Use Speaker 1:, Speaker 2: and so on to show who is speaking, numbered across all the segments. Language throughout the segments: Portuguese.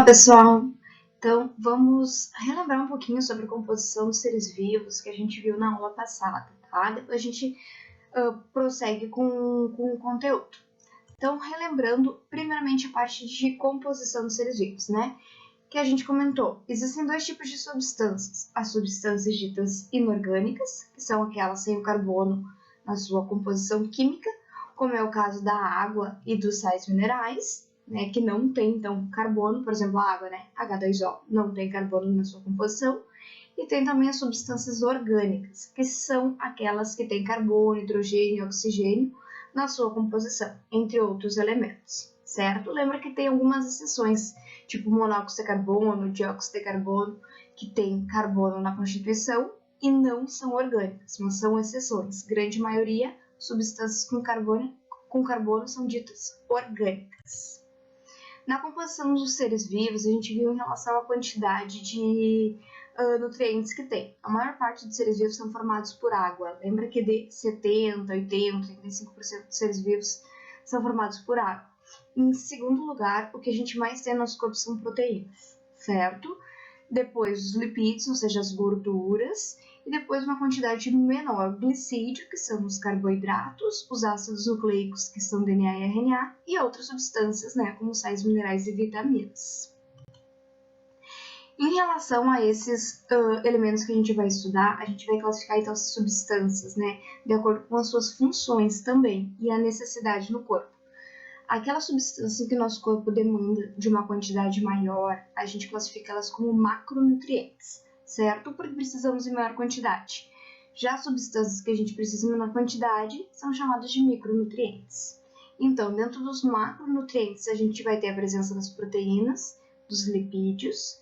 Speaker 1: pessoal! Então, vamos relembrar um pouquinho sobre a composição dos seres vivos que a gente viu na aula passada, tá? Depois a gente prossegue com o conteúdo. Então, relembrando, primeiramente, a parte de composição dos seres vivos, né? Que a gente comentou. Existem dois tipos de substâncias. As substâncias ditas inorgânicas, que são aquelas sem o carbono na sua composição química, como é o caso da água e dos sais minerais, né, que não tem, então, carbono, por exemplo, a água, né, H2O, não tem carbono na sua composição, e tem também as substâncias orgânicas, que são aquelas que têm carbono, hidrogênio e oxigênio na sua composição, entre outros elementos, certo? Lembra que tem algumas exceções, tipo monóxido de carbono, dióxido de carbono, que tem carbono na constituição e não são orgânicas, mas são exceções. Grande maioria, substâncias com carbono são ditas orgânicas. Na composição dos seres vivos, a gente viu em relação à quantidade de nutrientes que tem. A maior parte dos seres vivos são formados por água. Lembra que de 70%, 80%, 35% dos seres vivos são formados por água. Em segundo lugar, o que a gente mais tem no nosso corpo são proteínas, certo? Depois os lipídios, ou seja, as gorduras, e depois uma quantidade menor do glicídio, que são os carboidratos, os ácidos nucleicos, que são DNA e RNA, e outras substâncias, né, como sais minerais e vitaminas. Em relação a esses elementos que a gente vai estudar, a gente vai classificar então as substâncias, né, de acordo com as suas funções também e a necessidade no corpo. Aquela substância que o nosso corpo demanda de uma quantidade maior, a gente classifica elas como macronutrientes, certo? Porque precisamos em maior quantidade. Já substâncias que a gente precisa em menor quantidade são chamadas de micronutrientes. Então, dentro dos macronutrientes, a gente vai ter a presença das proteínas, dos lipídios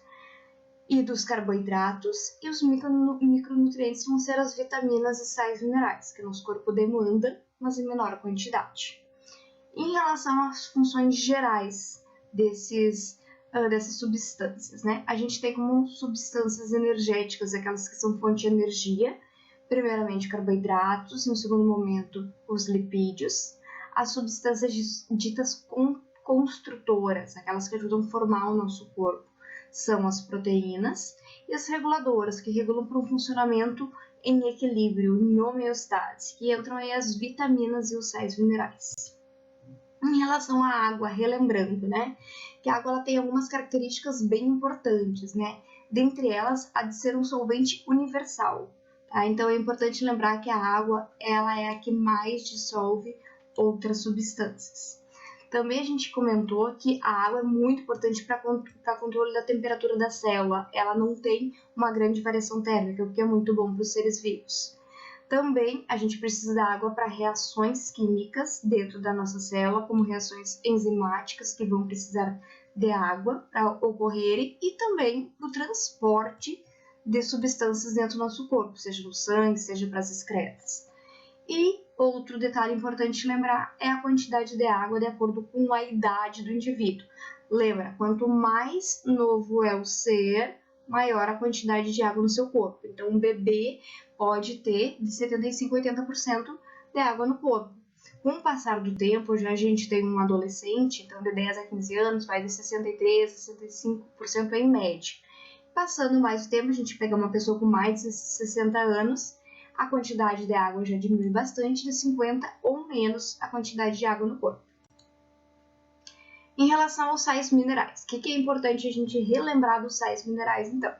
Speaker 1: e dos carboidratos, e os micronutrientes vão ser as vitaminas e sais minerais, que o nosso corpo demanda, mas em menor quantidade. Em relação às funções gerais dessas substâncias, né? A gente tem como substâncias energéticas aquelas que são fonte de energia, primeiramente carboidratos, em segundo momento os lipídios, as substâncias ditas construtoras, aquelas que ajudam a formar o nosso corpo, são as proteínas, e as reguladoras, que regulam para um funcionamento em equilíbrio, em homeostase, que entram aí as vitaminas e os sais minerais. Em relação à água, relembrando, né, que a água ela tem algumas características bem importantes, né, dentre elas a de ser um solvente universal, tá? Então é importante lembrar que a água ela é a que mais dissolve outras substâncias. Também a gente comentou que a água é muito importante para controle da temperatura da célula, ela não tem uma grande variação térmica, o que é muito bom para os seres vivos. Também a gente precisa da água para reações químicas dentro da nossa célula, como reações enzimáticas que vão precisar de água para ocorrerem, e também para o transporte de substâncias dentro do nosso corpo, seja no sangue, seja para as excretas. E outro detalhe importante lembrar é a quantidade de água de acordo com a idade do indivíduo. Lembra, quanto mais novo é o ser, maior a quantidade de água no seu corpo. Então, um bebê pode ter de 75% a 80% de água no corpo. Com o passar do tempo, já a gente tem um adolescente, então de 10 a 15 anos, vai de 63% a 65% em média. Passando mais o tempo, a gente pega uma pessoa com mais de 60 anos, a quantidade de água já diminui bastante, de 50% ou menos a quantidade de água no corpo. Em relação aos sais minerais, o que é importante a gente relembrar dos sais minerais, então?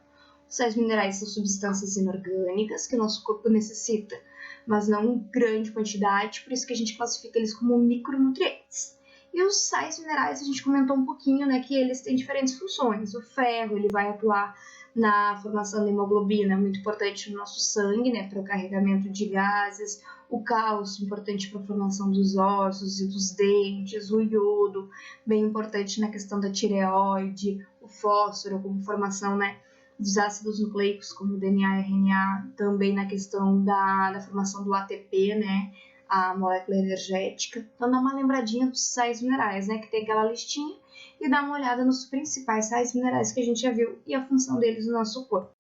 Speaker 1: Os sais minerais são substâncias inorgânicas que o nosso corpo necessita, mas não em grande quantidade, por isso que a gente classifica eles como micronutrientes. E os sais minerais, a gente comentou um pouquinho, né, que eles têm diferentes funções. O ferro, ele vai atuar na formação da hemoglobina, muito importante no nosso sangue, né, para o carregamento de gases. O cálcio, importante para a formação dos ossos e dos dentes. O iodo, bem importante na questão da tireoide. O fósforo, como formação, né, dos ácidos nucleicos, como DNA e RNA. Também na questão da formação do ATP, né, a molécula energética. Então, dá uma lembradinha dos sais minerais, né, que tem aquela listinha, e dá uma olhada nos principais sais minerais que a gente já viu e a função deles no nosso corpo.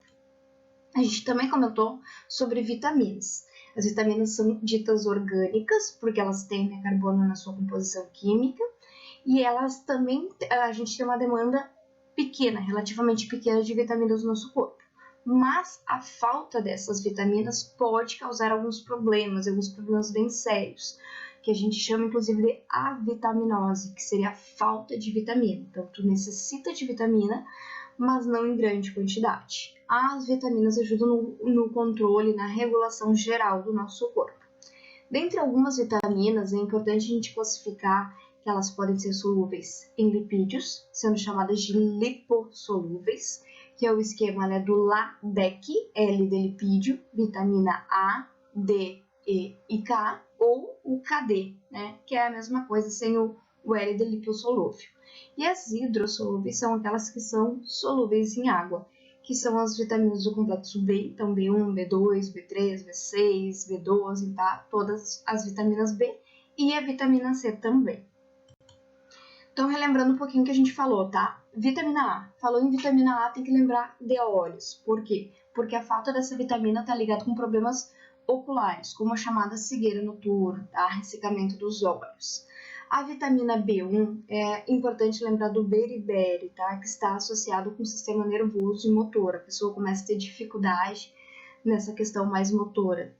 Speaker 1: A gente também comentou sobre vitaminas. As vitaminas são ditas orgânicas, porque elas têm, né, carbono na sua composição química, e elas também, a gente tem uma demanda pequena, relativamente pequena de vitaminas no nosso corpo. Mas a falta dessas vitaminas pode causar alguns problemas bem sérios, que a gente chama inclusive de avitaminose, que seria a falta de vitamina. Então, tu necessita de vitamina, mas não em grande quantidade. As vitaminas ajudam no controle, na regulação geral do nosso corpo. Dentre algumas vitaminas, é importante a gente classificar que elas podem ser solúveis em lipídios, sendo chamadas de lipossolúveis, que é o esquema, né, do LADEC, L de lipídio, vitamina A, D, E e K, ou o KD, né, que é a mesma coisa sem o L de lipossolúvel. E as hidrossolúveis são aquelas que são solúveis em água, que são as vitaminas do complexo B, então B1, B2, B3, B6, B12, tá? Todas as vitaminas B e a vitamina C também. Então, relembrando um pouquinho o que a gente falou, tá? Vitamina A. Falou em vitamina A, tem que lembrar de olhos. Por quê? Porque a falta dessa vitamina está ligada com problemas oculares, como a chamada cegueira noturna, tá? Ressecamento dos olhos. A vitamina B1 é importante lembrar do beriberi, tá? Que está associado com o sistema nervoso e motor. A pessoa começa a ter dificuldade nessa questão mais motora.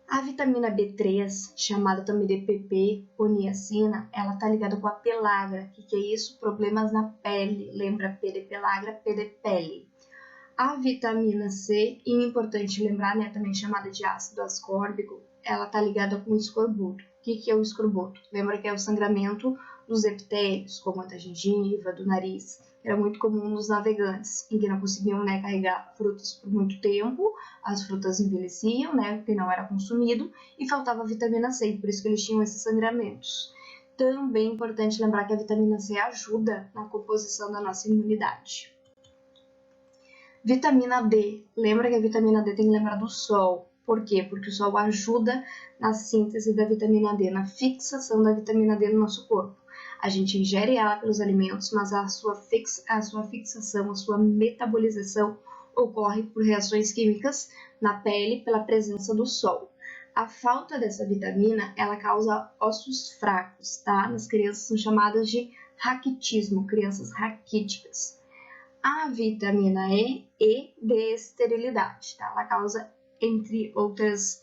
Speaker 1: A vitamina B3, chamada também de PP ou niacina, ela está ligada com a pelagra. O que é isso? Problemas na pele. Lembra P de pelagra, P de pele. A vitamina C, e é importante lembrar, né, também chamada de ácido ascórbico, ela está ligada com o escorbuto. O que é o escorbuto? Lembra que é o sangramento dos epitélios, como a da gengiva, do nariz. Era muito comum nos navegantes, em que não conseguiam, né, carregar frutas por muito tempo, as frutas envelheciam, né, porque não era consumido, e faltava vitamina C, por isso que eles tinham esses sangramentos. Também é importante lembrar que a vitamina C ajuda na composição da nossa imunidade. Vitamina D. Lembra que a vitamina D tem que lembrar do sol. Por quê? Porque o sol ajuda na síntese da vitamina D, na fixação da vitamina D no nosso corpo. A gente ingere ela pelos alimentos, mas a sua fixação, a sua metabolização ocorre por reações químicas na pele pela presença do sol. A falta dessa vitamina, ela causa ossos fracos, tá? Nas crianças são chamadas de raquitismo, crianças raquíticas. A vitamina E de esterilidade, tá? Ela causa, entre outros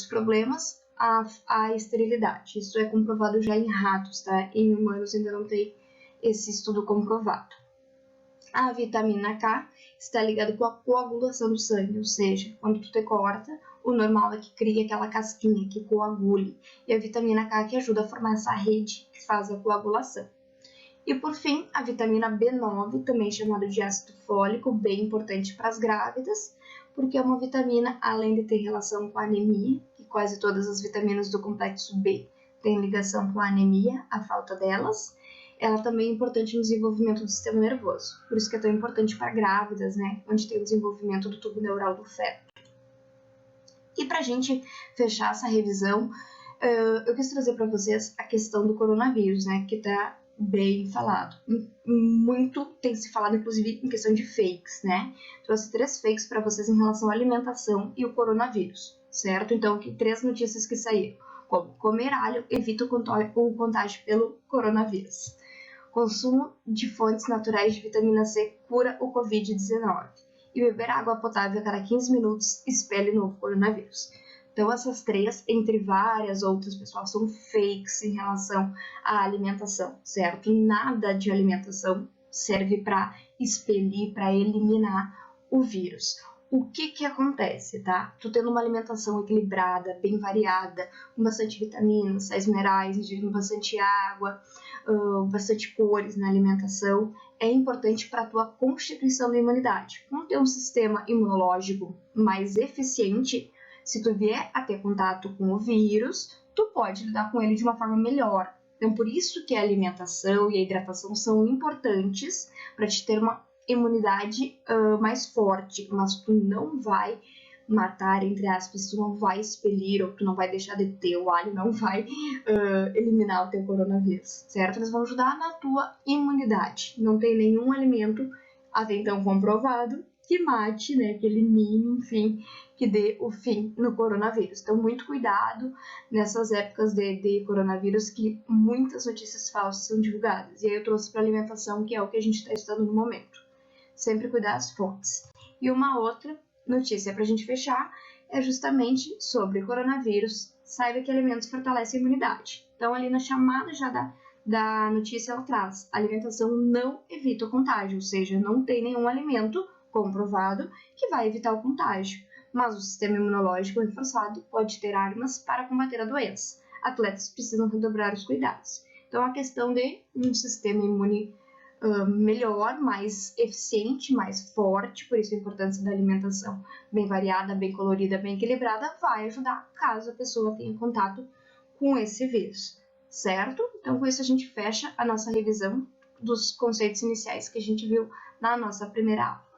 Speaker 1: problemas, a esterilidade. Isso é comprovado já em ratos, tá? Em humanos ainda não tem esse estudo comprovado. A vitamina K está ligada com a coagulação do sangue, ou seja, quando tu te corta, o normal é que crie aquela casquinha que coagule. E a vitamina K que ajuda a formar essa rede que faz a coagulação. E por fim, a vitamina B9, também chamada de ácido fólico, bem importante para as grávidas, porque é uma vitamina, além de ter relação com a anemia, que quase todas as vitaminas do complexo B têm ligação com a anemia, a falta delas, ela também é importante no desenvolvimento do sistema nervoso. Por isso que é tão importante para grávidas, né, onde tem o desenvolvimento do tubo neural do feto. E para a gente fechar essa revisão, eu quis trazer para vocês a questão do coronavírus, né, que está bem falado. Muito tem se falado, inclusive, em questão de fakes, né? Trouxe 3 fakes para vocês em relação à alimentação e o coronavírus, certo? Então, aqui 3 notícias que saíram. Como comer alho evita o contágio pelo coronavírus. Consumo de fontes naturais de vitamina C cura o Covid-19. E beber água potável a cada 15 minutos espelha o novo coronavírus. Então, essas 3, entre várias outras, pessoal, são fakes em relação à alimentação, certo? Nada de alimentação serve para expelir, para eliminar o vírus. O que acontece, tá? Tu tendo uma alimentação equilibrada, bem variada, com bastante vitaminas, sais minerais, ingerindo bastante água, bastante cores na alimentação, é importante para a tua constituição da imunidade. Como ter um sistema imunológico mais eficiente, se tu vier a ter contato com o vírus, tu pode lidar com ele de uma forma melhor. Então, por isso que a alimentação e a hidratação são importantes para te ter uma imunidade mais forte, mas tu não vai matar, entre aspas, tu não vai expelir ou tu não vai deixar de ter o alho, não vai eliminar o teu coronavírus, certo? Eles vão ajudar na tua imunidade. Não tem nenhum alimento até então comprovado que mate, né, que elimine, enfim, que dê o fim no coronavírus. Então, muito cuidado nessas épocas de coronavírus, que muitas notícias falsas são divulgadas. E aí eu trouxe para alimentação, que é o que a gente está estudando no momento. Sempre cuidar das fontes. E uma outra notícia para a gente fechar é justamente sobre coronavírus. Saiba que alimentos fortalecem a imunidade. Então, ali na chamada já da notícia, ela traz: a alimentação não evita o contágio, ou seja, não tem nenhum alimento comprovado que vai evitar o contágio, mas o sistema imunológico reforçado pode ter armas para combater a doença. Atletas precisam redobrar os cuidados. Então, a questão de um sistema imune melhor, mais eficiente, mais forte, por isso a importância da alimentação bem variada, bem colorida, bem equilibrada, vai ajudar caso a pessoa tenha contato com esse vírus, certo? Então, com isso a gente fecha a nossa revisão dos conceitos iniciais que a gente viu na nossa primeira aula.